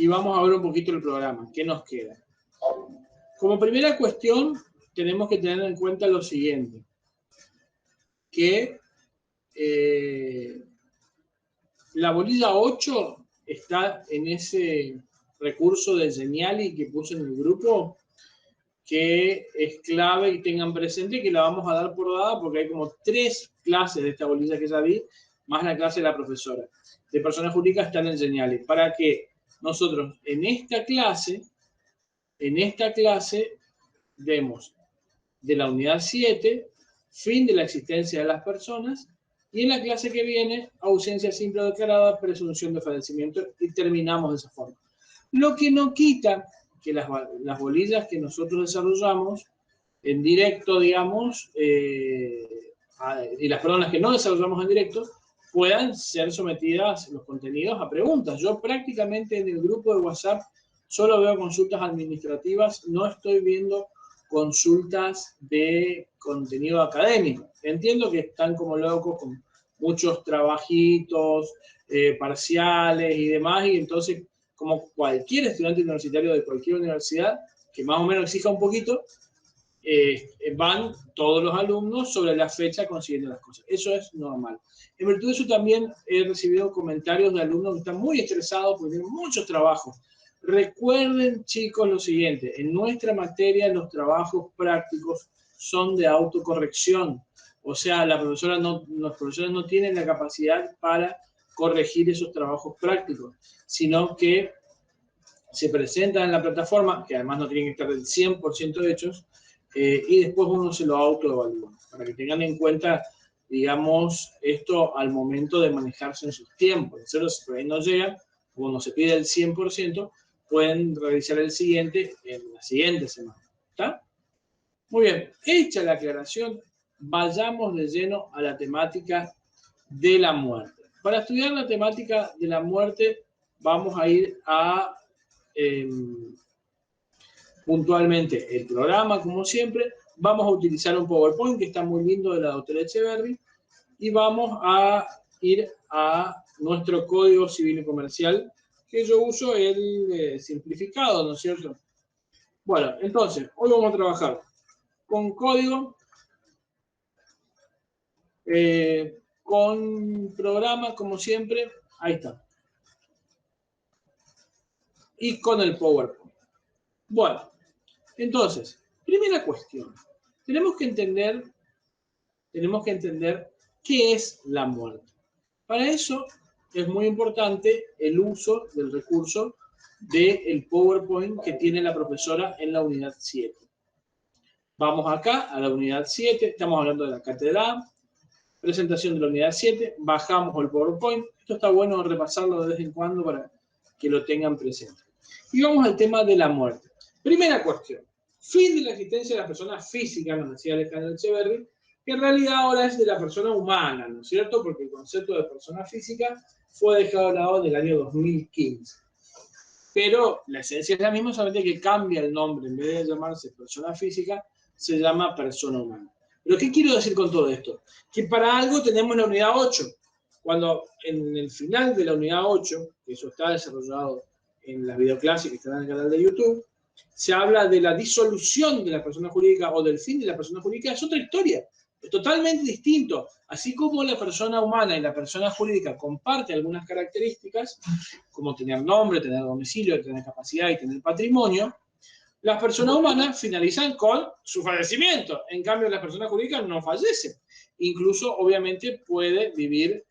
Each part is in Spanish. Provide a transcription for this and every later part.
y vamos a ver un poquito el programa. ¿Qué nos queda? Como primera cuestión, tenemos que tener en cuenta lo siguiente, que la bolilla 8 está en ese recurso de Geniali que puse en el grupo, que es clave y tengan presente que la vamos a dar por dada porque hay como 3 clases de esta bolilla que ya vi, más la clase de la profesora. De personas jurídicas están en Geniali. Para que nosotros en esta clase demos de la unidad 7, fin de la existencia de las personas, y en la clase que viene, ausencia simple o declarada, presunción de fallecimiento, y terminamos de esa forma. Lo que no quita que las bolillas que nosotros desarrollamos en directo, digamos, y las que no desarrollamos en directo, puedan ser sometidas los contenidos a preguntas. Yo prácticamente en el grupo de WhatsApp solo veo consultas administrativas, no estoy viendo consultas de contenido académico. Entiendo que están como locos con muchos trabajitos, parciales y demás, y entonces, como cualquier estudiante universitario de cualquier universidad, que más o menos exija un poquito, van todos los alumnos sobre la fecha consiguiendo las cosas. Eso es normal. En virtud de eso también he recibido comentarios de alumnos que están muy estresados porque tienen muchos trabajos. Recuerden, chicos, lo siguiente. En nuestra materia los trabajos prácticos son de autocorrección. O sea, los profesores no tienen la capacidad para corregir esos trabajos prácticos, sino que se presentan en la plataforma, que además no tienen que estar del 100% hechos, y después uno se lo autoevalúa, para que tengan en cuenta, digamos, esto al momento de manejarse en sus tiempos. En serio, si por ahí no llegan, cuando se pide el 100%, pueden realizar el siguiente en la siguiente semana. ¿Está? Muy bien, hecha la aclaración, vayamos de lleno a la temática de la muerte. Para estudiar la temática de la muerte, vamos a ir a puntualmente el programa, como siempre. Vamos a utilizar un PowerPoint que está muy lindo de la doctora Echeverry y vamos a ir a nuestro Código Civil y Comercial, que yo uso el simplificado, ¿no es cierto? Bueno, entonces, hoy vamos a trabajar con código, con programa, como siempre, ahí está. Y con el PowerPoint. Bueno, entonces, primera cuestión. Tenemos que entender qué es la muerte. Para eso es muy importante el uso del recurso del PowerPoint que tiene la profesora en la unidad 7. Vamos acá a la unidad 7, estamos hablando de la cátedra, presentación de la unidad 7, bajamos el PowerPoint. Esto está bueno repasarlo de vez en cuando para que lo tengan presente. Y vamos al tema de la muerte. Primera cuestión, fin de la existencia de la persona física, nos decía Alejandro Echeverry, que en realidad ahora es de la persona humana, ¿no es cierto? Porque el concepto de persona física fue dejado de lado en el año 2015. Pero la esencia es la misma, solamente que cambia el nombre. En vez de llamarse persona física, se llama persona humana. ¿Pero qué quiero decir con todo esto? Que para algo tenemos la unidad 8. Cuando en el final de la unidad 8, que eso está desarrollado en las videoclases que están en el canal de YouTube, se habla de la disolución de la persona jurídica o del fin de la persona jurídica, es otra historia. Es totalmente distinto. Así como la persona humana y la persona jurídica comparten algunas características, como tener nombre, tener domicilio, tener capacidad y tener patrimonio, las personas humanas finalizan con su fallecimiento. En cambio, las personas jurídicas no fallecen. Incluso, obviamente, puede vivir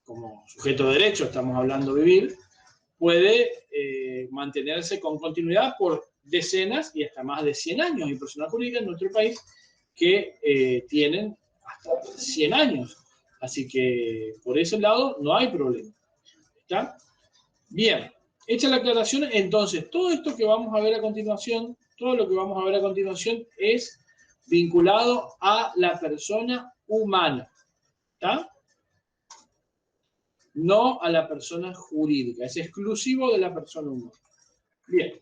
como sujeto de derecho, estamos hablando de vivir, puede mantenerse con continuidad por decenas y hasta más de 100 años. Hay personas jurídicas en nuestro país que tienen hasta 100 años. Así que por ese lado no hay problema. ¿Está? Bien, hecha la aclaración, entonces todo esto que vamos a ver a continuación, todo lo que vamos a ver a continuación es vinculado a la persona humana. ¿Está? No a la persona jurídica, es exclusivo de la persona humana. Bien,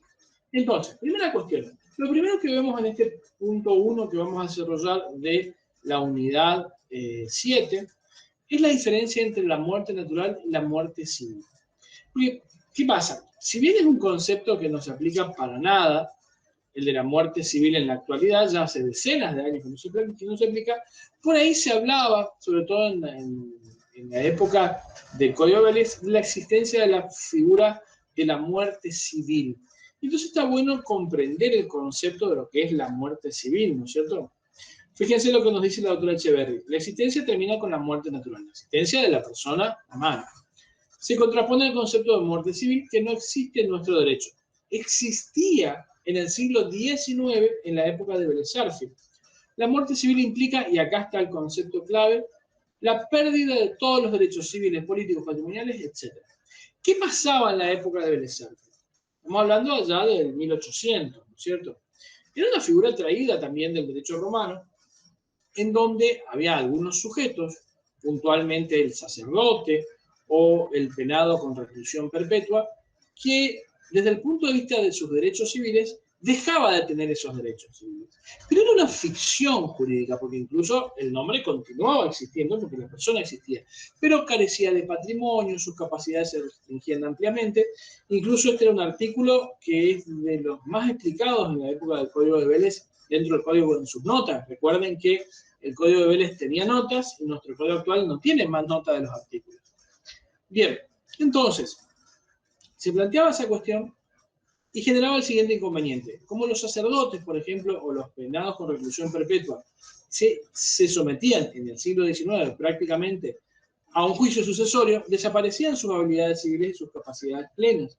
entonces, primera cuestión. Lo primero que vemos en este punto 1 que vamos a desarrollar de la unidad 7 es la diferencia entre la muerte natural y la muerte civil. Porque ¿Qué pasa? Si bien es un concepto que no se aplica para nada, el de la muerte civil en la actualidad, ya hace decenas de años que no se aplica, por ahí se hablaba, sobre todo en la época del Código de Vélez, de la existencia de la figura de la muerte civil. Entonces está bueno comprender el concepto de lo que es la muerte civil, ¿no es cierto? Fíjense lo que nos dice la doctora Echeverry. La existencia termina con la muerte natural, la existencia de la persona humana. Se contrapone al concepto de muerte civil que no existe en nuestro derecho. Existía en el siglo XIX, en la época de Vélez Sarsfield. La muerte civil implica, y acá está el concepto clave, la pérdida de todos los derechos civiles, políticos, patrimoniales, etc. ¿Qué pasaba en la época de Vélez Sarsfield? Estamos hablando allá del 1800, ¿no es cierto? Era una figura traída también del derecho romano, en donde había algunos sujetos, puntualmente el sacerdote o el penado con reclusión perpetua, que desde el punto de vista de sus derechos civiles dejaba de tener esos derechos civiles. Pero era una ficción jurídica, porque incluso el nombre continuaba existiendo, porque la persona existía, pero carecía de patrimonio, sus capacidades se restringían ampliamente. Incluso este era un artículo que es de los más explicados en la época del Código de Vélez, dentro del Código en sus notas. Recuerden que el Código de Vélez tenía notas y nuestro Código actual no tiene más notas de los artículos. Bien, entonces, se planteaba esa cuestión y generaba el siguiente inconveniente. Como los sacerdotes, por ejemplo, o los penados con reclusión perpetua, se sometían en el siglo XIX prácticamente a un juicio sucesorio, desaparecían sus habilidades civiles y sus capacidades plenas.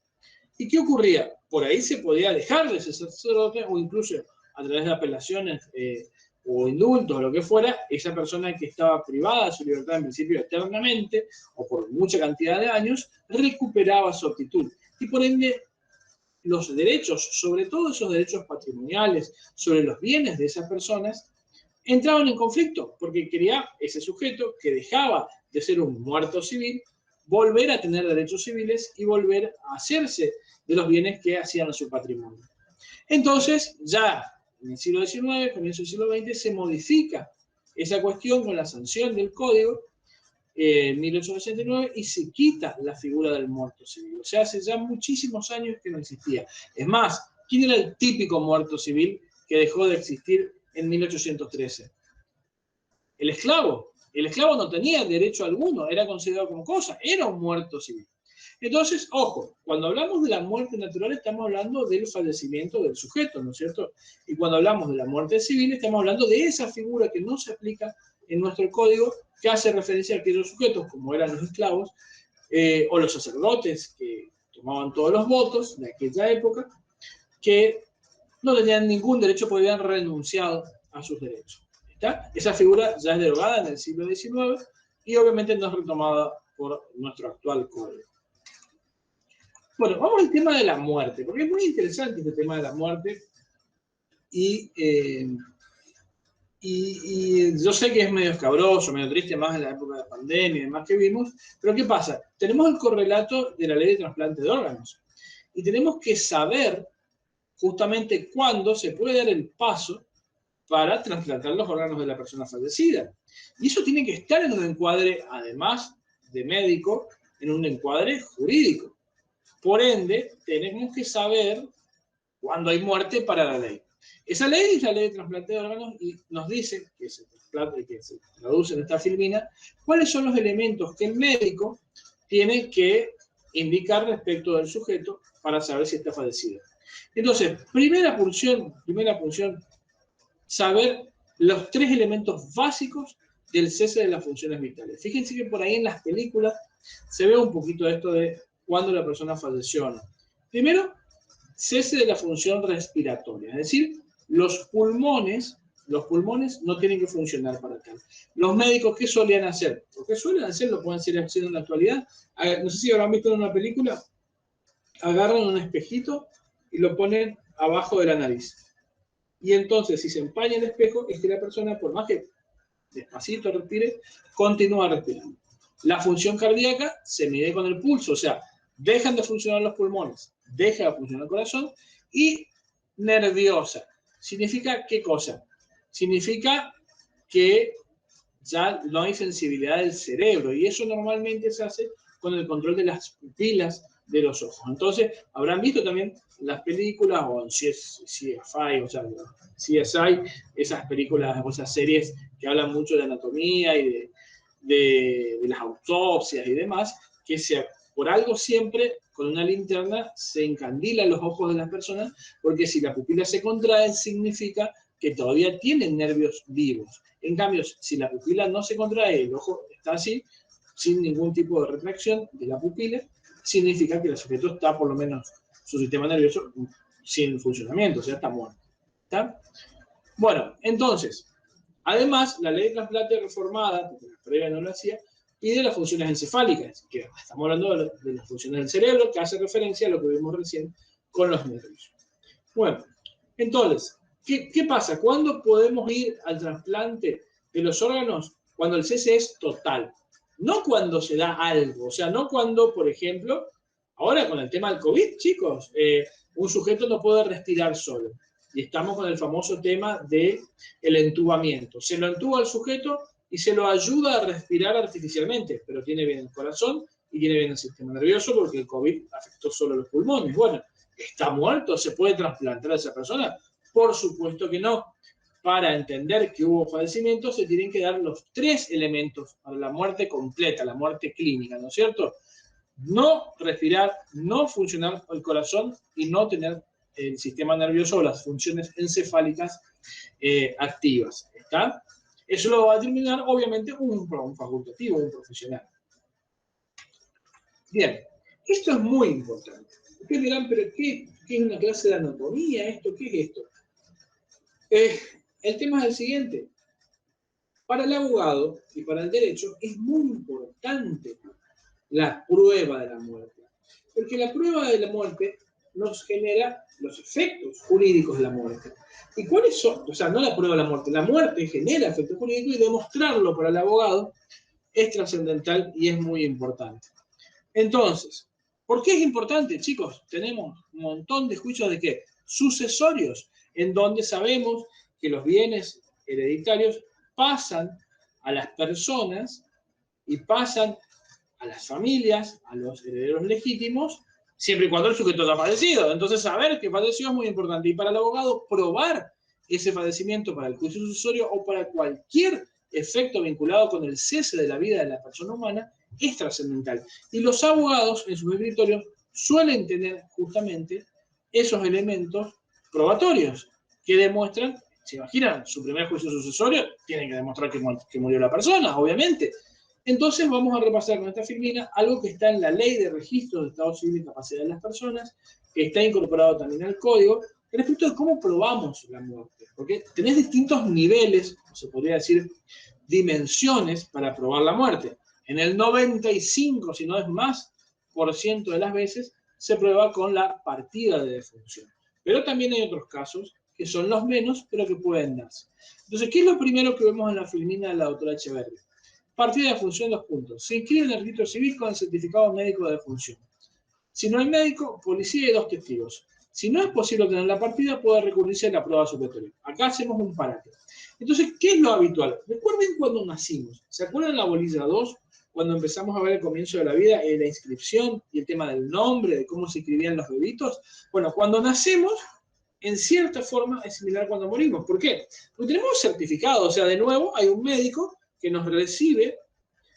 ¿Y qué ocurría? Por ahí se podía dejar de ser sacerdote o incluso a través de apelaciones o indultos o lo que fuera, esa persona que estaba privada de su libertad en principio eternamente o por mucha cantidad de años, recuperaba su actitud. Y por ende, los derechos, sobre todo esos derechos patrimoniales, sobre los bienes de esas personas, entraban en conflicto, porque quería ese sujeto que dejaba de ser un muerto civil, volver a tener derechos civiles y volver a hacerse de los bienes que hacían a su patrimonio. Entonces, ya en el siglo XIX, comienzo del siglo XX, se modifica esa cuestión con la sanción del Código en 1869 y se quita la figura del muerto civil. O sea, hace ya muchísimos años que no existía. Es más, ¿quién era el típico muerto civil que dejó de existir en 1813? El esclavo. El esclavo no tenía derecho alguno, era considerado como cosa, era un muerto civil. Entonces, ojo, cuando hablamos de la muerte natural estamos hablando del fallecimiento del sujeto, ¿no es cierto? Y cuando hablamos de la muerte civil estamos hablando de esa figura que no se aplica en nuestro código, que hace referencia a aquellos sujetos, como eran los esclavos, o los sacerdotes, que tomaban todos los votos de aquella época, que no tenían ningún derecho porque habían renunciado a sus derechos. ¿Está? Esa figura ya es derogada en el siglo XIX y obviamente no es retomada por nuestro actual código. Bueno, vamos al tema de la muerte, porque es muy interesante este tema de la muerte y yo sé que es medio escabroso, medio triste, más en la época de pandemia y demás que vimos, pero ¿qué pasa? Tenemos el correlato de la ley de trasplante de órganos y tenemos que saber justamente cuándo se puede dar el paso para trasplantar los órganos de la persona fallecida. Y eso tiene que estar en un encuadre, además de médico, en un encuadre jurídico. Por ende, tenemos que saber cuándo hay muerte para la ley. Esa ley es la ley de trasplante de órganos y nos dice, que se traduce en esta filmina, cuáles son los elementos que el médico tiene que indicar respecto del sujeto para saber si está fallecido. Entonces, primera función, saber los 3 elementos básicos del cese de las funciones vitales. Fíjense que por ahí en las películas se ve un poquito esto de cuando la persona falleció o no. Primero, cese de la función respiratoria, es decir, los pulmones no tienen que funcionar para tal. Los médicos, ¿qué solían hacer? ¿O qué suelen hacer? Lo pueden seguir haciendo en la actualidad. No sé si habrán visto en una película, agarran un espejito y lo ponen abajo de la nariz. Y entonces, si se empaña el espejo, es que la persona, por más que despacito respire, continúa respirando. La función cardíaca se mide con el pulso, o sea, dejan de funcionar los pulmones, deja de funcionar el corazón, y nerviosa. ¿Significa qué cosa? Significa que ya no hay sensibilidad del cerebro, y eso normalmente se hace con el control de las pupilas de los ojos. Entonces, habrán visto también las películas, o CSI, o sea, CSI, esas películas o esas series que hablan mucho de anatomía y de las autopsias y demás, que por algo siempre con una linterna se encandilan los ojos de las personas, porque si la pupila se contrae, significa que todavía tienen nervios vivos. En cambio, si la pupila no se contrae, el ojo está así, sin ningún tipo de retracción de la pupila, significa que el sujeto está, por lo menos, su sistema nervioso sin funcionamiento, o sea, está muerto. ¿Está? Bueno, entonces, además, la ley de trasplante reformada, porque la previa no lo hacía, pide las funciones encefálicas, que estamos hablando de las funciones del cerebro, que hace referencia a lo que vimos recién con los nervios. Bueno, entonces, ¿qué pasa? ¿Cuándo podemos ir al trasplante de los órganos? Cuando el cese es total. No cuando se da algo, o sea, no cuando, por ejemplo, ahora con el tema del COVID, chicos, un sujeto no puede respirar solo. Y estamos con el famoso tema del entubamiento. Se lo entuba al sujeto y se lo ayuda a respirar artificialmente, pero tiene bien el corazón y tiene bien el sistema nervioso porque el COVID afectó solo los pulmones. Bueno, ¿está muerto? ¿Se puede trasplantar a esa persona? Por supuesto que no. Para entender que hubo fallecimiento se tienen que dar los 3 elementos para la muerte completa, la muerte clínica, ¿no es cierto? No respirar, no funcionar el corazón y no tener el sistema nervioso o las funciones encefálicas activas. ¿Está? Eso lo va a determinar, obviamente, un facultativo, un profesional. Bien, esto es muy importante. Ustedes dirán, ¿pero qué es una clase de anatomía? ¿Esto qué es esto? El tema es el siguiente. Para el abogado y para el derecho es muy importante la prueba de la muerte. Porque la prueba de la muerte nos genera los efectos jurídicos de la muerte. ¿Y cuáles son? O sea, no la prueba de la muerte genera efectos jurídicos y demostrarlo para el abogado es trascendental y es muy importante. Entonces, ¿por qué es importante, chicos? Tenemos un montón de juicios de ¿qué? Sucesorios, en donde sabemos que los bienes hereditarios pasan a las personas y pasan a las familias, a los herederos legítimos, siempre y cuando el sujeto haya fallecido. Entonces, saber que falleció es muy importante. Y para el abogado, probar ese fallecimiento para el juicio sucesorio o para cualquier efecto vinculado con el cese de la vida de la persona humana es trascendental. Y los abogados en sus escritorios suelen tener justamente esos elementos probatorios que demuestran, se imaginan, su primer juicio sucesorio, tienen que demostrar que murió la persona, obviamente. Entonces vamos a repasar con esta filmina algo que está en la Ley de Registro de Estado Civil y Capacidad de las Personas, que está incorporado también al Código, respecto de cómo probamos la muerte. Porque tenés distintos niveles, o se podría decir dimensiones, para probar la muerte. En el 95, si no es más, % de las veces, se prueba con la partida de defunción. Pero también hay otros casos que son los menos, pero que pueden darse. Entonces, ¿qué es lo primero que vemos en la filmina de la doctora Echeverri? Partida de defunción, 2 puntos. Se inscribe en el registro civil con el certificado médico de defunción. Si no hay médico, policía y 2 testigos. Si no es posible tener la partida, puede recurrirse a la prueba supletoria. Acá hacemos un parate. Entonces, ¿qué es lo habitual? Recuerden cuando nacimos. ¿Se acuerdan la bolilla 2? Cuando empezamos a ver el comienzo de la vida, la inscripción y el tema del nombre, de cómo se escribían los bebitos. Bueno, cuando nacemos, en cierta forma es similar a cuando morimos. ¿Por qué? Porque tenemos certificado. O sea, de nuevo, hay un médico que nos recibe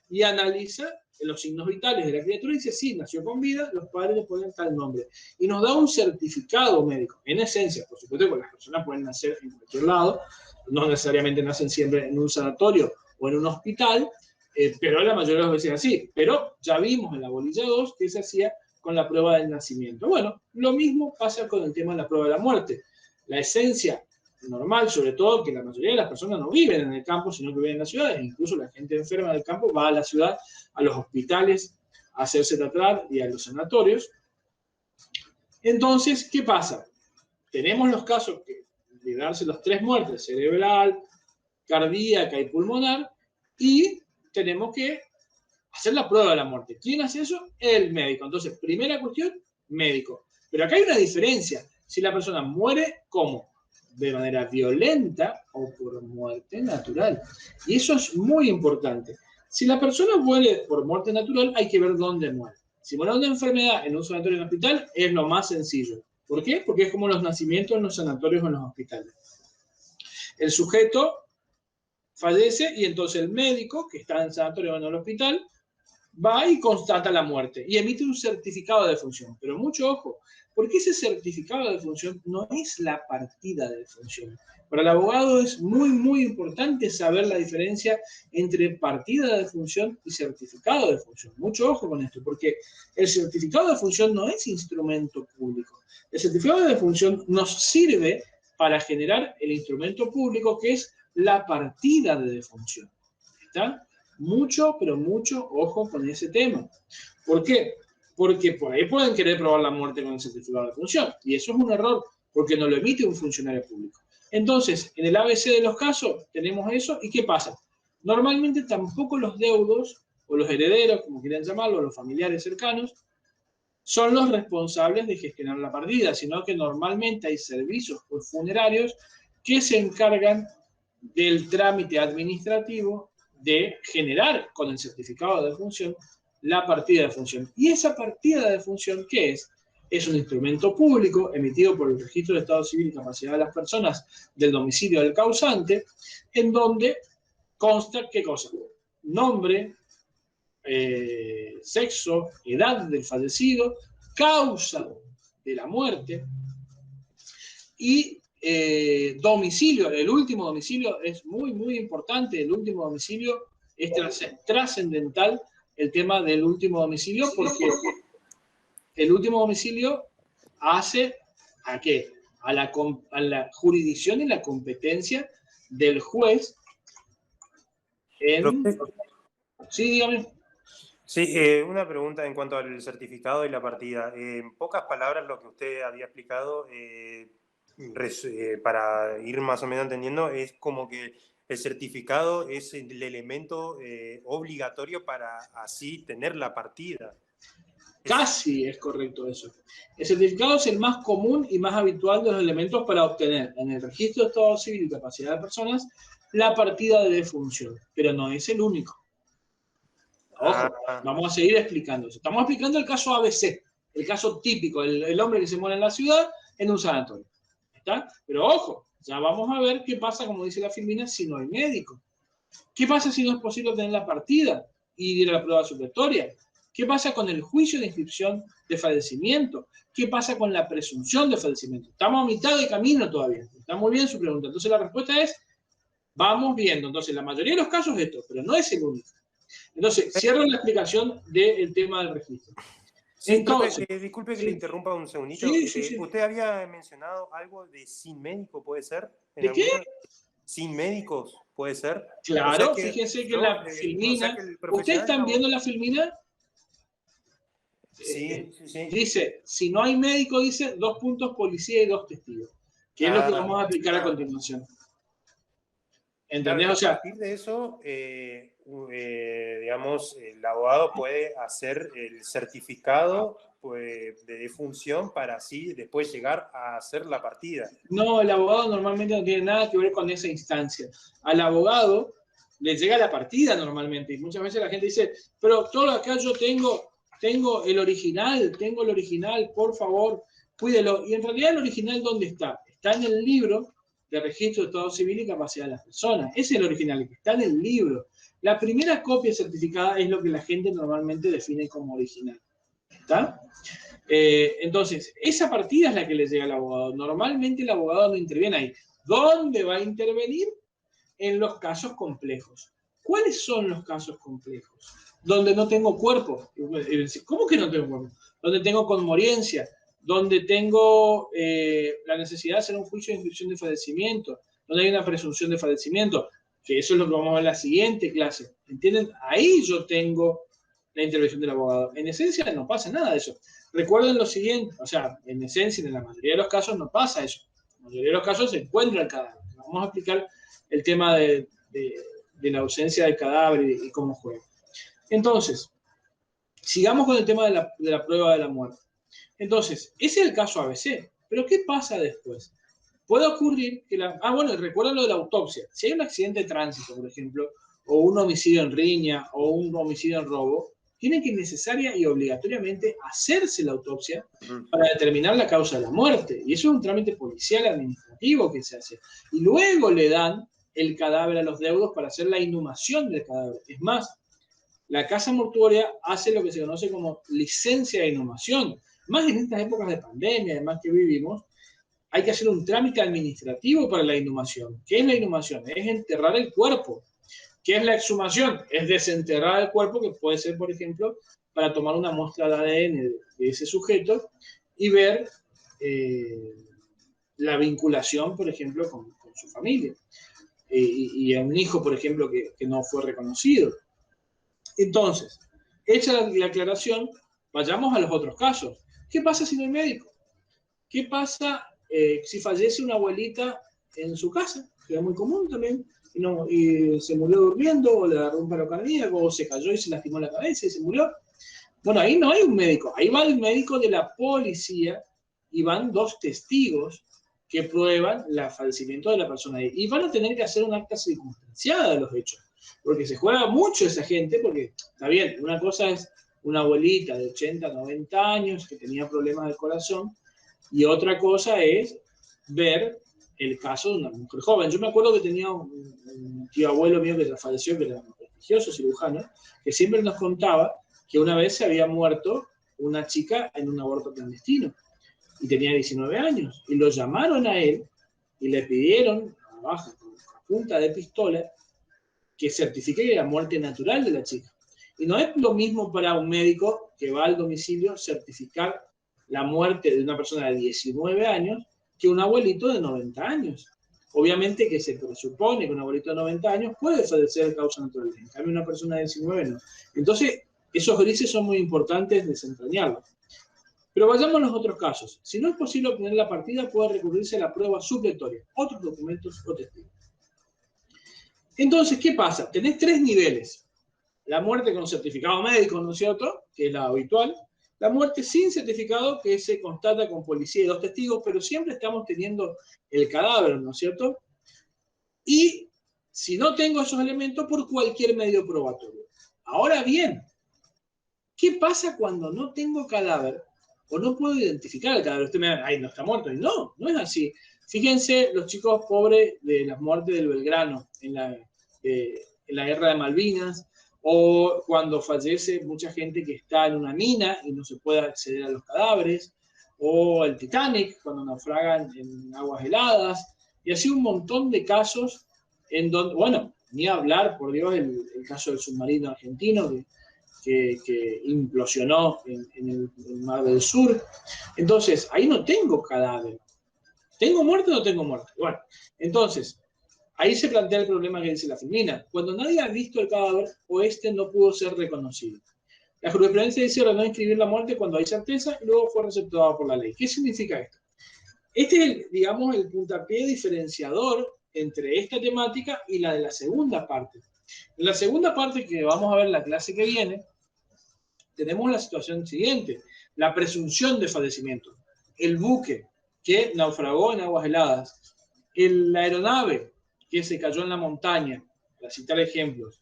y analiza los signos vitales de la criatura y dice, sí, nació con vida, los padres le ponen tal nombre. Y nos da un certificado médico. En esencia, por supuesto, porque las personas pueden nacer en cualquier lado, no necesariamente nacen siempre en un sanatorio o en un hospital, pero la mayoría de las veces es así. Pero ya vimos en la bolilla 2 que se hacía con la prueba del nacimiento. Bueno, lo mismo pasa con el tema de la prueba de la muerte. La esencia normal, sobre todo, que la mayoría de las personas no viven en el campo, sino que viven en las ciudades. Incluso la gente enferma del campo va a la ciudad, a los hospitales, a hacerse tratar y a los sanatorios. Entonces, ¿qué pasa? Tenemos los casos de darse las 3 muertes, cerebral, cardíaca y pulmonar, y tenemos que hacer la prueba de la muerte. ¿Quién hace eso? El médico. Entonces, primera cuestión, médico. Pero acá hay una diferencia. Si la persona muere, ¿cómo? De manera violenta o por muerte natural. Y eso es muy importante. Si la persona muere por muerte natural, hay que ver dónde muere. Simular una enfermedad en un sanatorio o en un hospital es lo más sencillo. ¿Por qué? Porque es como los nacimientos en los sanatorios o en los hospitales. El sujeto fallece y entonces el médico, que está en el sanatorio o en el hospital, va y constata la muerte y emite un certificado de defunción. Pero mucho ojo, porque ese certificado de defunción no es la partida de defunción. Para el abogado es muy, muy importante saber la diferencia entre partida de defunción y certificado de defunción. Mucho ojo con esto, porque el certificado de defunción no es instrumento público. El certificado de defunción nos sirve para generar el instrumento público que es la partida de defunción. ¿Está? Mucho, pero mucho ojo con ese tema. ¿Por qué? Porque por ahí pueden querer probar la muerte con el certificado de defunción. Y eso es un error, porque no lo emite un funcionario público. Entonces, en el ABC de los casos tenemos eso. ¿Y qué pasa? Normalmente tampoco los deudos, o los herederos, como quieran llamarlo, los familiares cercanos, son los responsables de gestionar la partida, sino que normalmente hay servicios funerarios que se encargan del trámite administrativo de generar con el certificado de defunción la partida de defunción. ¿Y esa partida de defunción qué es? Es un instrumento público emitido por el Registro de Estado Civil y Capacidad de las Personas del domicilio del causante, en donde consta qué cosa: nombre, sexo, edad del fallecido, causa de la muerte y domicilio. El último domicilio es muy, muy importante. El último domicilio es trascendental, el tema del último domicilio, porque el último domicilio hace ¿a qué? A la jurisdicción y la competencia del juez en... Sí, dígame. Sí, una pregunta en cuanto al certificado y la partida. En pocas palabras, lo que usted había explicado, para ir más o menos entendiendo, es como que el certificado es el elemento obligatorio para así tener la partida. Casi es correcto eso. El certificado es el más común y más habitual de los elementos para obtener en el Registro de Estado Civil y Capacidad de Personas la partida de defunción, pero no es el único. Ojo, vamos a seguir explicando eso. Estamos explicando el caso ABC, el caso típico, el hombre que se muere en la ciudad en un sanatorio. ¿Está? Pero ojo, ya vamos a ver qué pasa, como dice la Filmina, si no hay médico. ¿Qué pasa si no es posible obtener la partida y ir a la prueba supletoria? ¿Qué pasa con el juicio de inscripción de fallecimiento? ¿Qué pasa con la presunción de fallecimiento? Estamos a mitad de camino todavía. Está muy bien su pregunta. Entonces la respuesta es, vamos viendo. Entonces la mayoría de los casos es esto, pero no es el único. Entonces, cierro la explicación del tema del registro. Sí, entonces, profe, disculpe que le interrumpa un segundito. Sí. Usted había mencionado algo de sin médico, ¿puede ser? ¿De qué? Sin médicos, ¿puede ser? Claro, O sea fíjense que la Filmina... ¿Ustedes están viendo la Filmina? Sí. Dice, si no hay médico, dice 2 puntos policía y 2 testigos, que es lo que vamos a aplicar a continuación. ¿Entendés? Claro, o sea, a partir de eso, digamos, el abogado puede hacer el certificado pues, de defunción para así después llegar a hacer la partida. No, el abogado normalmente no tiene nada que ver con esa instancia. Al abogado le llega la partida normalmente, y muchas veces la gente dice, pero todo acá yo tengo el original, por favor, cuídelo. Y en realidad el original, ¿dónde está? Está en el libro de Registro de Estado Civil y Capacidad de las Personas. Ese es el original, que está en el libro. La primera copia certificada es lo que la gente normalmente define como original. ¿Está? Entonces, esa partida es la que le llega al abogado. Normalmente el abogado no interviene ahí. ¿Dónde va a intervenir? En los casos complejos. ¿Cuáles son los casos complejos? Donde no tengo cuerpo. ¿Cómo que no tengo cuerpo? Donde tengo conmoriencia, donde tengo la necesidad de hacer un juicio de inscripción de fallecimiento, donde hay una presunción de fallecimiento, que eso es lo que vamos a ver en la siguiente clase. ¿Entienden? Ahí yo tengo la intervención del abogado. En esencia no pasa nada de eso. Recuerden lo siguiente, o sea, en esencia, en la mayoría de los casos no pasa eso. En la mayoría de los casos se encuentra el cadáver. Vamos a explicar el tema de la ausencia del cadáver y cómo juega. Entonces, sigamos con el tema de la prueba de la muerte. Entonces, ese es el caso ABC. Pero ¿qué pasa después? Puede ocurrir que bueno, recuerden lo de la autopsia. Si hay un accidente de tránsito, por ejemplo, o un homicidio en riña, o un homicidio en robo, tienen que necesaria y obligatoriamente hacerse la autopsia para determinar la causa de la muerte. Y eso es un trámite policial administrativo que se hace. Y luego le dan el cadáver a los deudos para hacer la inhumación del cadáver. Es más, la casa mortuoria hace lo que se conoce como licencia de inhumación. Más en estas épocas de pandemia, además que vivimos, hay que hacer un trámite administrativo para la inhumación. ¿Qué es la inhumación? Es enterrar el cuerpo. ¿Qué es la exhumación? Es desenterrar el cuerpo, que puede ser, por ejemplo, para tomar una muestra de ADN de ese sujeto y ver la vinculación, por ejemplo, con su familia. Y a un hijo, por ejemplo, que no fue reconocido. Entonces, hecha la aclaración, vayamos a los otros casos. ¿Qué pasa si no hay médico? ¿Qué pasa si fallece una abuelita en su casa? Que es muy común también. Y se murió durmiendo, o le agarró un paro cardíaco, o se cayó y se lastimó la cabeza y se murió. Bueno, ahí no hay un médico. Ahí va el médico de la policía y van 2 testigos que prueban el fallecimiento de la persona. Y van a tener que hacer un acta circunstanciada de los hechos. Porque se juega mucho esa gente, porque está bien, una cosa es una abuelita de 80, 90 años que tenía problemas del corazón, y otra cosa es ver el caso de una mujer joven. Yo me acuerdo que tenía un tío abuelo mío que falleció, que era un prestigioso cirujano, que siempre nos contaba que una vez se había muerto una chica en un aborto clandestino, y tenía 19 años, y lo llamaron a él, y le pidieron, abajo, con punta de pistola, que certifique la muerte natural de la chica. Y no es lo mismo para un médico que va al domicilio certificar la muerte de una persona de 19 años que un abuelito de 90 años. Obviamente que se presupone que un abuelito de 90 años puede fallecer de causa natural. En cambio, una persona de 19 no. Entonces, esos grises son muy importantes desentrañarlos. Pero vayamos a los otros casos. Si no es posible obtener la partida, puede recurrirse a la prueba supletoria, otros documentos o testigos. Entonces, ¿qué pasa? Tenés 3 niveles. La muerte con certificado médico, ¿no es cierto?, que es la habitual. La muerte sin certificado, que se constata con policía y 2 testigos, pero siempre estamos teniendo el cadáver, ¿no es cierto? Y si no tengo esos elementos, por cualquier medio probatorio. Ahora bien, ¿qué pasa cuando no tengo cadáver o no puedo identificar el cadáver? Usted me dice, ay, no está muerto. Y no, no es así. Fíjense los chicos pobres de las muertes del Belgrano en la guerra de Malvinas, o cuando fallece mucha gente que está en una mina y no se puede acceder a los cadáveres, o el Titanic, cuando naufragan en aguas heladas, y así un montón de casos en donde, bueno, ni hablar, por Dios, el caso del submarino argentino que implosionó en el Mar del Sur. Entonces, ahí no tengo cadáver. ¿Tengo muerte o no tengo muerte? Bueno, entonces, ahí se plantea el problema que dice la filmina. Cuando nadie ha visto el cadáver, o este no pudo ser reconocido. La jurisprudencia dice ordenó inscribir la muerte cuando hay certeza y luego fue receptuada por la ley. ¿Qué significa esto? Este es, digamos, el puntapié diferenciador entre esta temática y la de la segunda parte. En la segunda parte, que vamos a ver en la clase que viene, tenemos la situación siguiente: la presunción de fallecimiento. El buque que naufragó en aguas heladas, la aeronave que se cayó en la montaña, para citar ejemplos,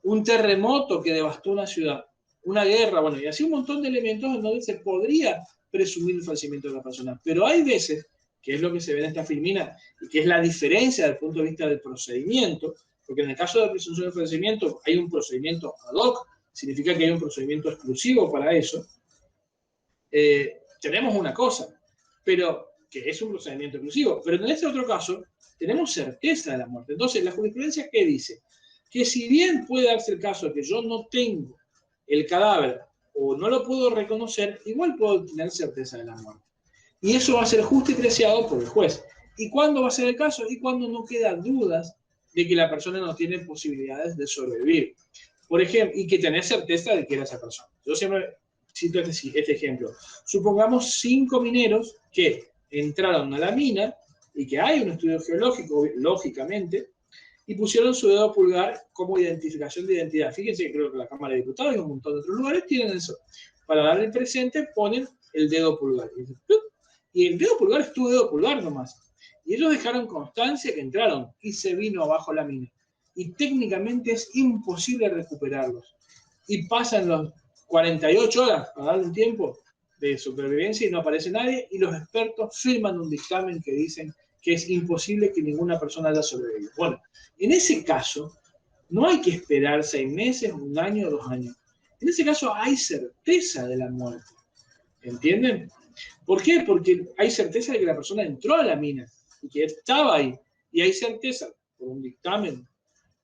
un terremoto que devastó una ciudad, una guerra, bueno, y así un montón de elementos en donde se podría presumir el fallecimiento de la persona. Pero hay veces, que es lo que se ve en esta filmina, y que es la diferencia desde el punto de vista del procedimiento, porque en el caso de la presunción de fallecimiento hay un procedimiento ad hoc, significa que hay un procedimiento exclusivo para eso. Tenemos una cosa, pero que es un procedimiento exclusivo, pero en este otro caso tenemos certeza de la muerte. Entonces, la jurisprudencia, ¿qué dice? Que si bien puede darse el caso de que yo no tengo el cadáver o no lo puedo reconocer, igual puedo tener certeza de la muerte. Y eso va a ser justo y preciado por el juez. ¿Y cuándo va a ser el caso? Y cuando no quedan dudas de que la persona no tiene posibilidades de sobrevivir. Por ejemplo, y que tenés certeza de que era esa persona. Yo siempre cito este ejemplo. Supongamos 5 mineros que entraron a la mina y que hay un estudio geológico, lógicamente, y pusieron su dedo pulgar como identificación de identidad. Fíjense que creo que la Cámara de Diputados y un montón de otros lugares tienen eso. Para darle el presente ponen el dedo pulgar. Y el dedo pulgar es tu dedo pulgar nomás. Y ellos dejaron constancia que entraron y se vino abajo la mina. Y técnicamente es imposible recuperarlos. Y pasan los 48 horas para darle un tiempo de supervivencia y no aparece nadie, y los expertos firman un dictamen que dicen que es imposible que ninguna persona haya sobrevivido. Bueno, en ese caso, no hay que esperar 6 meses, 1 año, 2 años. En ese caso hay certeza de la muerte. ¿Entienden? ¿Por qué? Porque hay certeza de que la persona entró a la mina y que estaba ahí. Y hay certeza, por un dictamen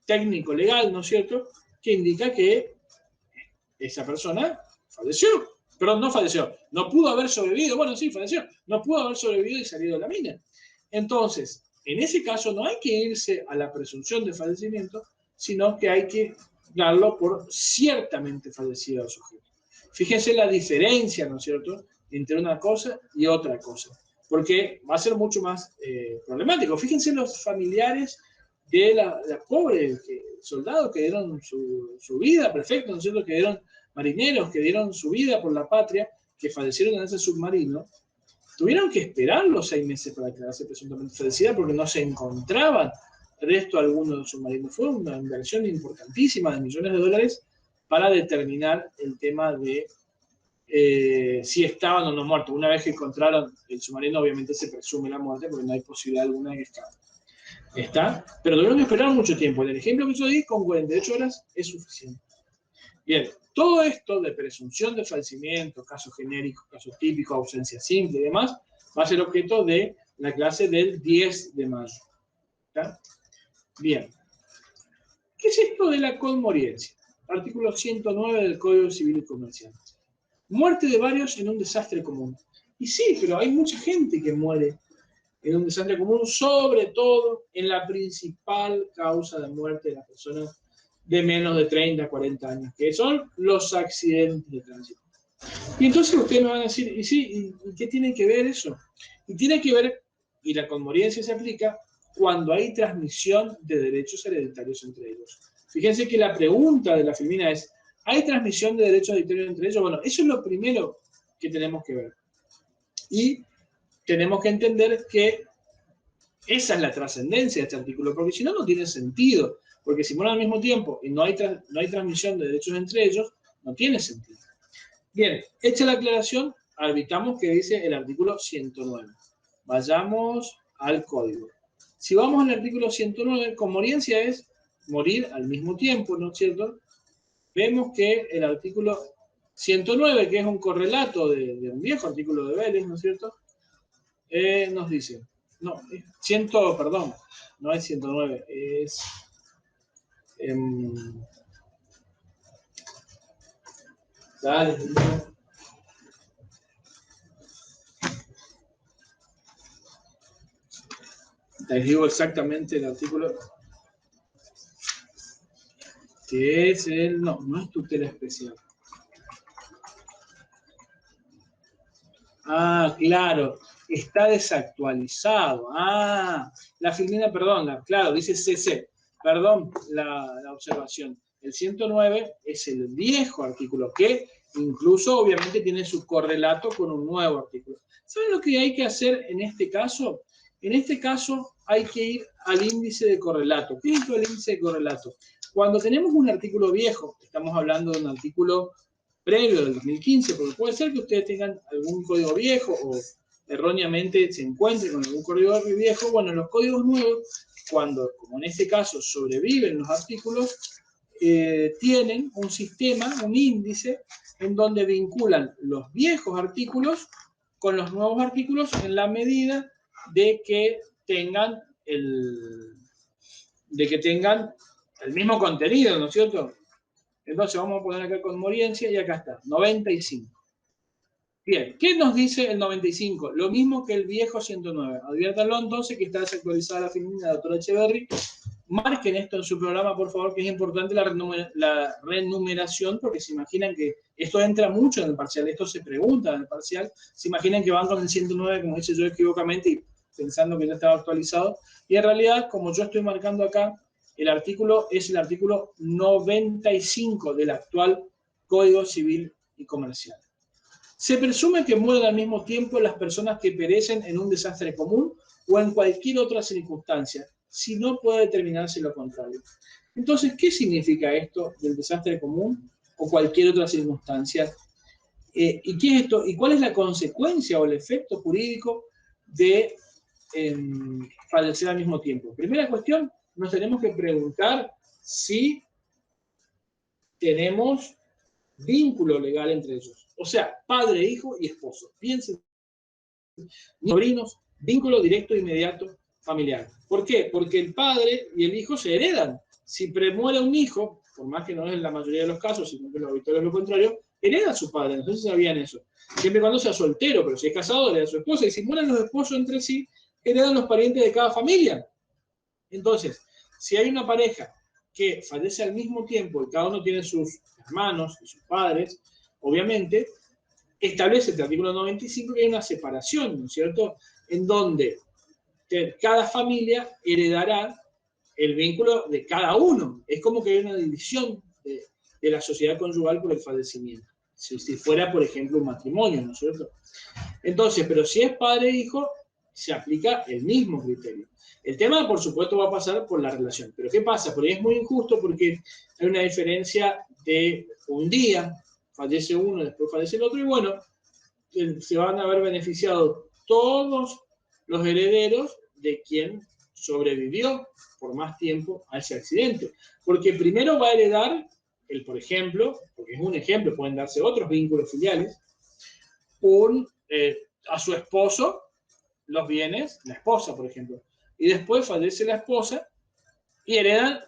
técnico legal, ¿no es cierto?, que indica que esa persona falleció. Perdón, no falleció. No pudo haber sobrevivido. Bueno, sí, falleció. No pudo haber sobrevivido y salido de la mina. Entonces, en ese caso no hay que irse a la presunción de fallecimiento, sino que hay que darlo por ciertamente fallecido al sujeto. Fíjense la diferencia, ¿no es cierto?, entre una cosa y otra cosa, porque va a ser mucho más problemático. Fíjense los familiares de la pobre soldados que dieron su vida, perfecto, ¿no es cierto?, que dieron marineros, que dieron su vida por la patria, que fallecieron en ese submarino. Tuvieron que esperar los 6 meses para quedarse presuntamente fallecida porque no se encontraban resto alguno del submarino. Fue una inversión importantísima de millones de dólares para determinar el tema de si estaban o no muertos. Una vez que encontraron el submarino, obviamente se presume la muerte porque no hay posibilidad alguna de que escape. ¿Está? Pero tuvieron que esperar mucho tiempo. En el ejemplo que yo di, con 48 horas es suficiente. Bien, todo esto de presunción de fallecimiento, casos genéricos, casos típicos, ausencia simple y demás, va a ser objeto de la clase del 10 de mayo. ¿Está? Bien. ¿Qué es esto de la conmoriencia? Artículo 109 del Código Civil y Comercial. Muerte de varios en un desastre común. Y sí, pero hay mucha gente que muere en un desastre común, sobre todo en la principal causa de muerte de las personas de menos de 30, 40 años, que son los accidentes de tránsito. Y entonces ustedes me van a decir, ¿y sí? ¿Y qué tiene que ver eso? Y tiene que ver, y la conmoriencia se aplica cuando hay transmisión de derechos hereditarios entre ellos. Fíjense que la pregunta de la filmina es, ¿hay transmisión de derechos hereditarios entre ellos? Bueno, eso es lo primero que tenemos que ver. Y tenemos que entender que esa es la trascendencia de este artículo, porque si no, no tiene sentido. Porque si mueren al mismo tiempo y no hay transmisión de derechos entre ellos, no tiene sentido. Bien, hecha la aclaración, arbitramos que dice el artículo 109. Vayamos al código. Si vamos al artículo 109, conmoriencia es morir al mismo tiempo, ¿no es cierto? Vemos que el artículo 109, que es un correlato de un viejo artículo de Vélez, ¿no es cierto?, nos dice, no, perdón, no es 109, es... dale. Les digo exactamente el artículo, que es el... no es tutela especial. Ah, claro, está desactualizado. Ah, la filmina, perdón, claro, dice CC. Perdón la observación. El 109 es el viejo artículo que incluso obviamente tiene su correlato con un nuevo artículo. ¿Saben lo que hay que hacer en este caso? En este caso hay que ir al índice de correlato. ¿Qué es el índice de correlato? Cuando tenemos un artículo viejo, estamos hablando de un artículo previo del 2015, porque puede ser que ustedes tengan algún código viejo o erróneamente se encuentren con algún código viejo. Bueno, los códigos nuevos, cuando, como en este caso, sobreviven los artículos, tienen un sistema, un índice, en donde vinculan los viejos artículos con los nuevos artículos en la medida de que tengan el mismo contenido, ¿no es cierto? Entonces vamos a poner acá conmoriencia y acá está, 95. Bien, ¿qué nos dice el 95? Lo mismo que el viejo 109. Adviértanlo entonces que está desactualizada la filmina de la doctora Echeverry. Marquen esto en su programa, por favor, que es importante la renumeración, porque se imaginan que esto entra mucho en el parcial, esto se pregunta en el parcial, se imaginan que van con el 109, como hice yo equivocamente, y pensando que ya estaba actualizado, y en realidad, como yo estoy marcando acá, el artículo es el artículo 95 del actual Código Civil y Comercial. Se presume que mueren al mismo tiempo las personas que perecen en un desastre común o en cualquier otra circunstancia, si no puede determinarse lo contrario. Entonces, ¿qué significa esto del desastre común o cualquier otra circunstancia. ¿Y qué es esto? ¿Y cuál es la consecuencia o el efecto jurídico de fallecer al mismo tiempo? Primera cuestión, nos tenemos que preguntar si tenemos vínculo legal entre ellos. O sea, padre, hijo y esposo. Piensen, sobrinos, vínculo directo e inmediato familiar. ¿Por qué? Porque el padre y el hijo se heredan. Si premuere un hijo, por más que no es en la mayoría de los casos, sino que lo habitual es lo contrario, hereda a su padre. Entonces sabían eso. Siempre y cuando sea soltero, pero si es casado, hereda a su esposa. Y si mueren los esposos entre sí, heredan los parientes de cada familia. Entonces, si hay una pareja que fallece al mismo tiempo y cada uno tiene sus hermanos y sus padres, obviamente, establece el artículo 95 que hay una separación, ¿no es cierto?, en donde cada familia heredará el vínculo de cada uno. Es como que hay una división de la sociedad conyugal por el fallecimiento. Si fuera, por ejemplo, un matrimonio, ¿no es cierto? Entonces, pero si es padre e hijo, se aplica el mismo criterio. El tema, por supuesto, va a pasar por la relación. Pero ¿qué pasa? Porque es muy injusto porque hay una diferencia de un día, fallece uno, después fallece el otro, y bueno, se van a haber beneficiado todos los herederos de quien sobrevivió por más tiempo a ese accidente. Porque primero va a heredar, por ejemplo, porque es un ejemplo, pueden darse otros vínculos filiales, a su esposo los bienes, la esposa, por ejemplo. Y después fallece la esposa y heredan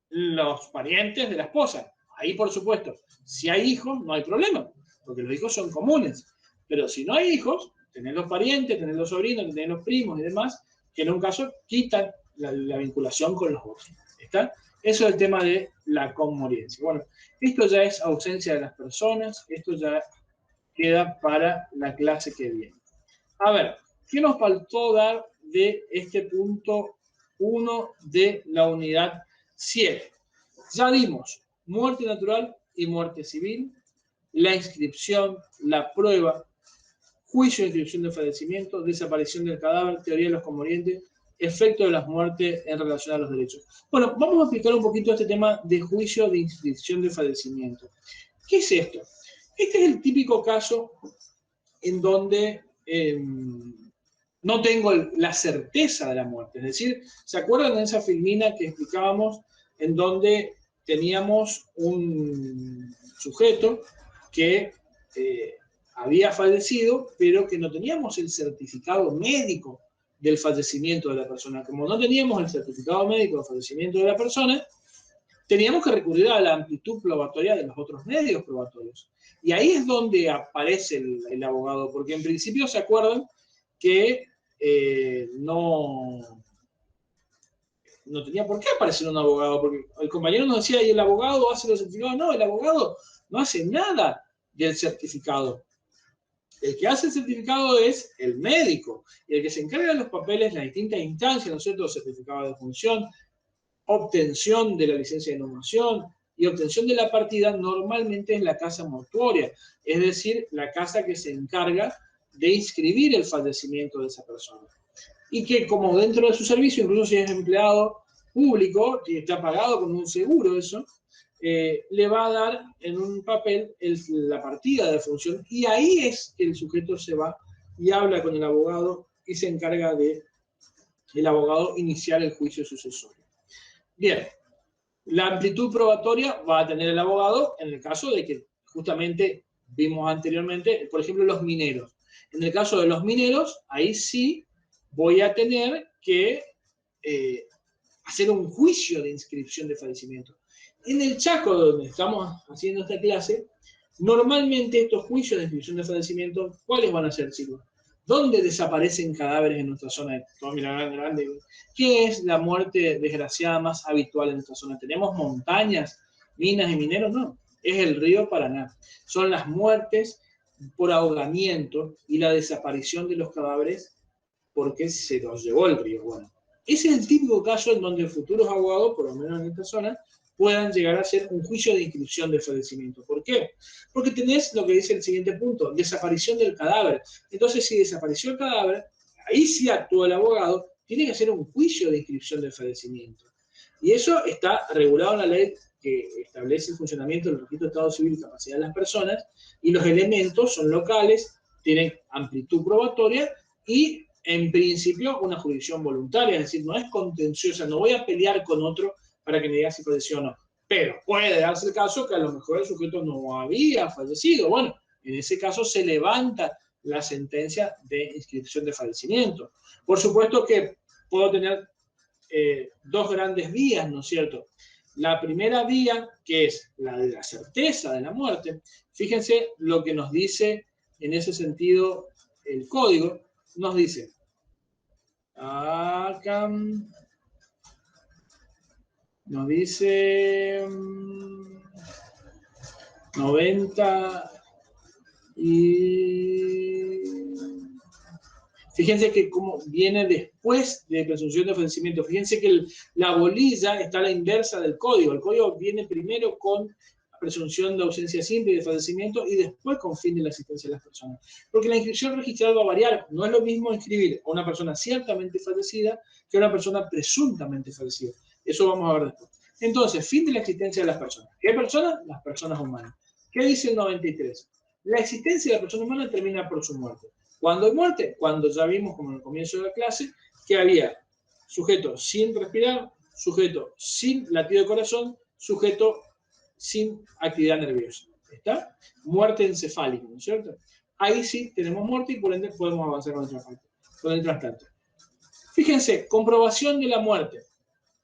los parientes de la esposa. Ahí, por supuesto, si hay hijos, no hay problema, porque los hijos son comunes. Pero si no hay hijos, tenés los parientes, tenés los sobrinos, tenés los primos y demás, que en un caso quitan la vinculación con los otros. ¿Está? Eso es el tema de la conmoriencia. Bueno, esto ya es ausencia de las personas, esto ya queda para la clase que viene. A ver, ¿qué nos faltó dar de este punto 1 de la unidad 7? Ya dimos muerte natural y muerte civil, la inscripción, la prueba, juicio de inscripción de fallecimiento, desaparición del cadáver, teoría de los conmorientes, efecto de las muertes en relación a los derechos. Bueno, vamos a explicar un poquito este tema de juicio de inscripción de fallecimiento. ¿Qué es esto? Este es el típico caso en donde no tengo la certeza de la muerte. Es decir, ¿se acuerdan de esa filmina que explicábamos en donde teníamos un sujeto que había fallecido, pero que no teníamos el certificado médico del fallecimiento de la persona? Como no teníamos el certificado médico del fallecimiento de la persona, teníamos que recurrir a la amplitud probatoria de los otros medios probatorios. Y ahí es donde aparece el abogado, porque en principio se acuerdan que no tenía por qué aparecer un abogado, porque el compañero nos decía, ¿y el abogado hace los certificados? No, el abogado no hace nada del certificado. El que hace el certificado es el médico, y el que se encarga de los papeles, las distintas instancias, ¿no es cierto?, certificado de función, obtención de la licencia de inhumación y obtención de la partida, normalmente es la casa mortuoria, es decir, la casa que se encarga de inscribir el fallecimiento de esa persona. Y que como dentro de su servicio, incluso si es empleado público, que está pagado con un seguro eso, le va a dar en un papel la partida de función, y ahí es que el sujeto se va y habla con el abogado y se encarga de el abogado iniciar el juicio sucesorio. Bien, la amplitud probatoria va a tener el abogado en el caso de que justamente vimos anteriormente, por ejemplo, los mineros. En el caso de los mineros, ahí sí voy a tener que hacer un juicio de inscripción de fallecimiento. En el Chaco, donde estamos haciendo esta clase, normalmente estos juicios de inscripción de fallecimiento, ¿cuáles van a ser, chicos? ¿Dónde desaparecen cadáveres en nuestra zona? ¿Qué es la muerte desgraciada más habitual en nuestra zona? ¿Tenemos montañas, minas y mineros? No, es el río Paraná. Son las muertes por ahogamiento y la desaparición de los cadáveres porque se los llevó el río. Bueno, ese es el típico caso en donde futuros abogados, por lo menos en esta zona, puedan llegar a hacer un juicio de inscripción de fallecimiento. ¿Por qué? Porque tenés lo que dice el siguiente punto, desaparición del cadáver. Entonces, si desapareció el cadáver, ahí sí actúa el abogado, tiene que hacer un juicio de inscripción del fallecimiento. Y eso está regulado en la ley que establece el funcionamiento del registro de estado civil y capacidad de las personas, y los elementos son locales, tienen amplitud probatoria y, en principio, una jurisdicción voluntaria, es decir, no es contenciosa, no voy a pelear con otro para que me diga si falleció o no. Pero puede darse el caso que a lo mejor el sujeto no había fallecido. Bueno, en ese caso se levanta la sentencia de inscripción de fallecimiento. Por supuesto que puedo tener dos grandes vías, ¿no es cierto? La primera vía, que es la de la certeza de la muerte, fíjense lo que nos dice en ese sentido el código, nos dice, acá, nos dice 90 y... Fíjense que como viene después de presunción de fallecimiento. Fíjense que la bolilla está a la inversa del código. El código viene primero con presunción de ausencia simple y de fallecimiento y después con fin de la existencia de las personas. Porque la inscripción registrada va a variar. No es lo mismo inscribir a una persona ciertamente fallecida que a una persona presuntamente fallecida. Eso vamos a ver después. Entonces, fin de la existencia de las personas. ¿Qué personas? Las personas humanas. ¿Qué dice el 93? La existencia de la persona humana termina por su muerte. ¿Cuándo hay muerte? Cuando ya vimos, como en el comienzo de la clase, que había sujeto sin respirar, sujeto sin latido de corazón, sujeto sin actividad nerviosa. ¿Está? Muerte encefálica, ¿no es cierto? Ahí sí tenemos muerte y por ende podemos avanzar con el trasplante. Fíjense, comprobación de la muerte.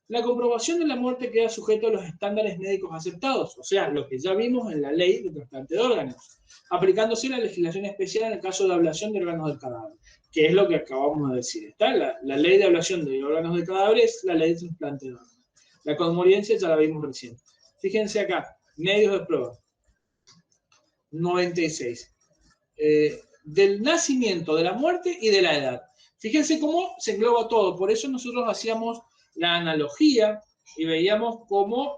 La comprobación de la muerte queda sujeto a los estándares médicos aceptados, o sea, lo que ya vimos en la ley de trasplante de órganos, aplicándose la legislación especial en el caso de ablación de órganos del cadáver, que es lo que acabamos de decir. ¿Está? La ley de ablación de órganos del cadáver es la ley de trasplante de órganos. La conmoriencia ya la vimos recién. Fíjense acá, medios de prueba. 96. Del nacimiento, de la muerte y de la edad. Fíjense cómo se engloba todo, por eso nosotros hacíamos la analogía y veíamos cómo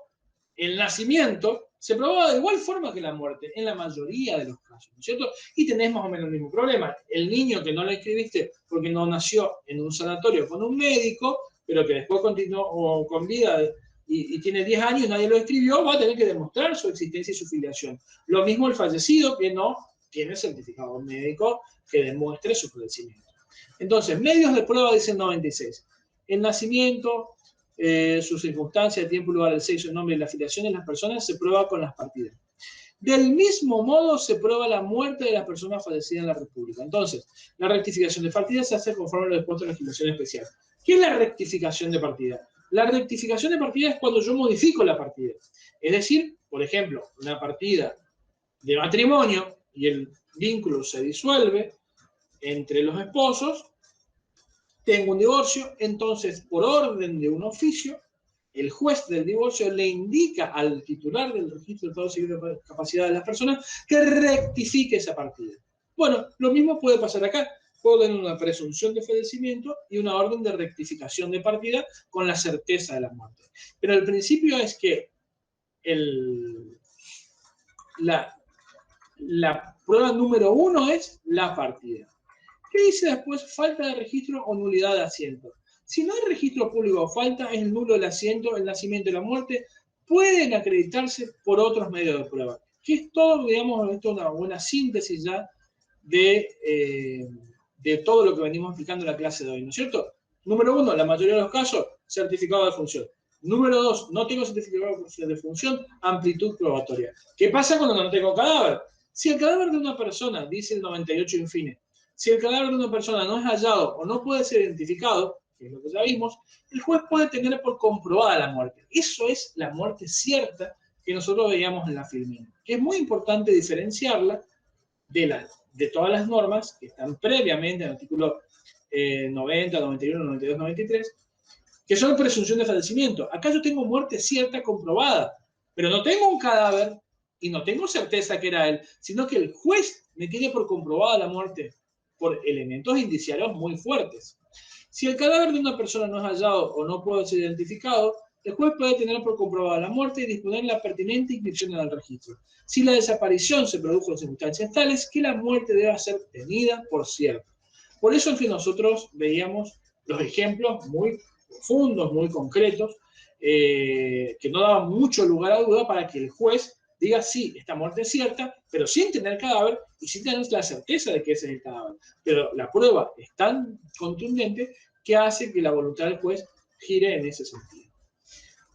el nacimiento se probaba de igual forma que la muerte, en la mayoría de los casos, ¿no es cierto? Y tenés más o menos el mismo problema. El niño que no lo inscribiste porque no nació en un sanatorio con un médico, pero que después continuó con vida y tiene 10 años y nadie lo inscribió, va a tener que demostrar su existencia y su filiación. Lo mismo el fallecido que no tiene certificado médico que demuestre su fallecimiento. Entonces, medios de prueba dicen 96. El nacimiento, su circunstancia, el tiempo, lugar, el sexo, el nombre y la afiliación de las personas se prueba con las partidas. Del mismo modo se prueba la muerte de las personas fallecidas en la República. Entonces, la rectificación de partidas se hace conforme a lo dispuesto en la legislación especial. ¿Qué es la rectificación de partida? La rectificación de partida es cuando yo modifico la partida. Es decir, por ejemplo, una partida de matrimonio y el vínculo se disuelve entre los esposos, tengo un divorcio, entonces por orden de un oficio, el juez del divorcio le indica al titular del registro de estado civil de capacidad de las personas que rectifique esa partida. Bueno, lo mismo puede pasar acá. Puedo tener una presunción de fallecimiento y una orden de rectificación de partida con la certeza de la muerte. Pero el principio es que la prueba número 1 es la partida. ¿Qué dice después? Falta de registro o nulidad de asiento. Si no hay registro público o falta, es nulo el asiento, el nacimiento y la muerte, pueden acreditarse por otros medios de prueba. Que es todo, digamos, esto es una buena síntesis ya de todo lo que venimos explicando en la clase de hoy, ¿no es cierto? Número 1, la mayoría de los casos, certificado de función. Número 2, no tengo certificado de función, amplitud probatoria. ¿Qué pasa cuando no tengo cadáver? Si el cadáver de una persona, dice el 98 infine, si el cadáver de una persona no es hallado o no puede ser identificado, que es lo que ya vimos, el juez puede tener por comprobada la muerte. Eso es la muerte cierta que nosotros veíamos en la Filmin. Que es muy importante diferenciarla de todas las normas que están previamente en el artículo 90, 91, 92, 93, que son presunción de fallecimiento. Acá yo tengo muerte cierta comprobada, pero no tengo un cadáver y no tengo certeza que era él, sino que el juez me tiene por comprobada la muerte por elementos indiciarios muy fuertes. Si el cadáver de una persona no es hallado o no puede ser identificado, el juez puede tener por comprobada la muerte y disponer la pertinente inscripción en el registro. Si la desaparición se produjo en circunstancias tales que la muerte deba ser tenida por cierta. Por eso es que nosotros veíamos los ejemplos muy profundos, muy concretos, que no daba mucho lugar a duda para que el juez diga sí, esta muerte es cierta, pero sin tener cadáver y sin tener la certeza de que ese es el cadáver. Pero la prueba es tan contundente que hace que la voluntad del juez gire en ese sentido.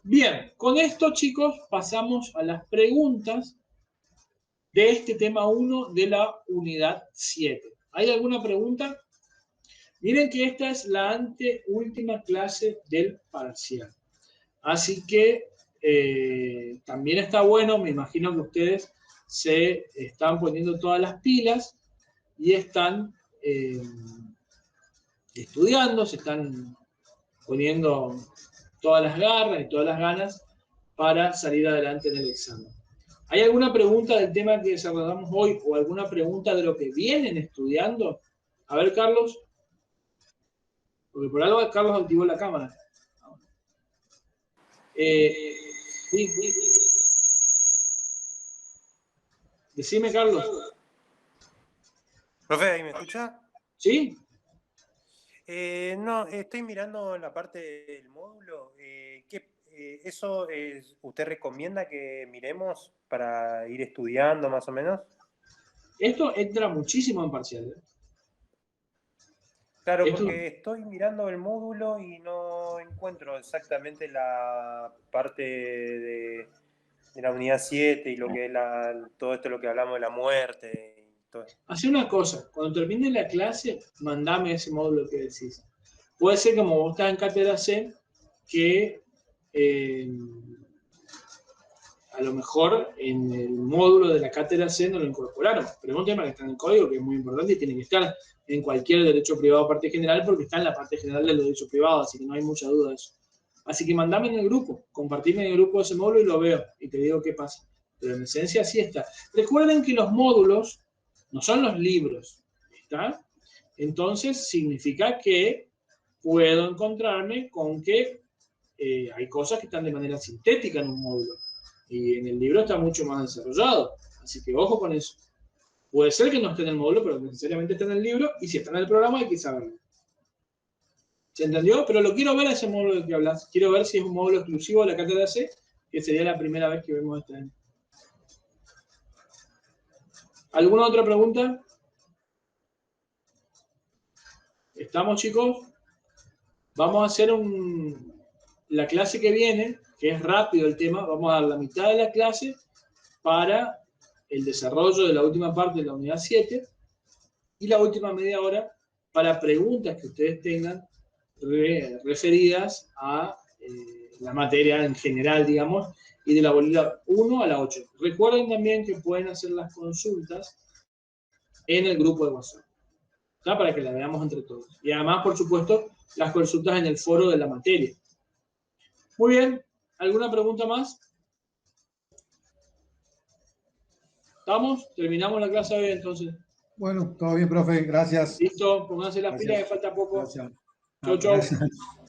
Bien, con esto, chicos, pasamos a las preguntas de este tema 1 de la unidad 7. ¿Hay alguna pregunta? Miren que esta es la anteúltima clase del parcial. Así que también está bueno, me imagino que ustedes se están poniendo todas las pilas y están estudiando, se están poniendo todas las garras y todas las ganas para salir adelante en el examen. ¿Hay alguna pregunta del tema que desarrollamos hoy o alguna pregunta de lo que vienen estudiando? A ver, Carlos. Porque por algo Carlos activó la cámara. Sí. Decime, Carlos. Profe, ¿ahí me escucha? ¿Sí? No, estoy mirando en la parte del módulo. ¿Eso usted recomienda que miremos para ir estudiando más o menos? Esto entra muchísimo en parcial. Claro, porque estoy mirando el módulo y no encuentro exactamente la parte de la unidad 7 y lo que es todo esto, lo que hablamos de la muerte. Y todo. Hace una cosa, cuando termine la clase, mandame ese módulo que decís. Puede ser como vos estás en cátedra C, que a lo mejor en el módulo de la cátedra C no lo incorporaron, pero es un tema que está en el código, que es muy importante y tiene que estar en cualquier derecho privado parte general, porque está en la parte general del derecho privado, así que no hay mucha duda de eso. Así que mandame en el grupo, compartime en el grupo ese módulo y lo veo, y te digo qué pasa. Pero en esencia sí está. Recuerden que los módulos no son los libros, ¿está? Entonces significa que puedo encontrarme con que hay cosas que están de manera sintética en un módulo. Y en el libro está mucho más desarrollado. Así que ojo con eso. Puede ser que no esté en el módulo, pero necesariamente está en el libro. Y si está en el programa, hay que saberlo. ¿Se entendió? Pero lo quiero ver a ese módulo del que hablas. Quiero ver si es un módulo exclusivo de la cátedra C, que sería la primera vez que vemos este año. ¿Alguna otra pregunta? ¿Estamos, chicos? Vamos a hacer la clase que viene, que es rápido el tema. Vamos a dar la mitad de la clase para el desarrollo de la última parte de la unidad 7 y la última media hora para preguntas que ustedes tengan referidas a la materia en general, digamos, y de la bolita 1 a la 8. Recuerden también que pueden hacer las consultas en el grupo de WhatsApp, ¿está? Para que la veamos entre todos. Y además, por supuesto, las consultas en el foro de la materia. Muy bien, ¿alguna pregunta más? ¿Estamos? Terminamos la clase hoy entonces. Bueno, todo bien, profe, gracias. Listo, pónganse las pilas que falta poco. Gracias. Chau, chau.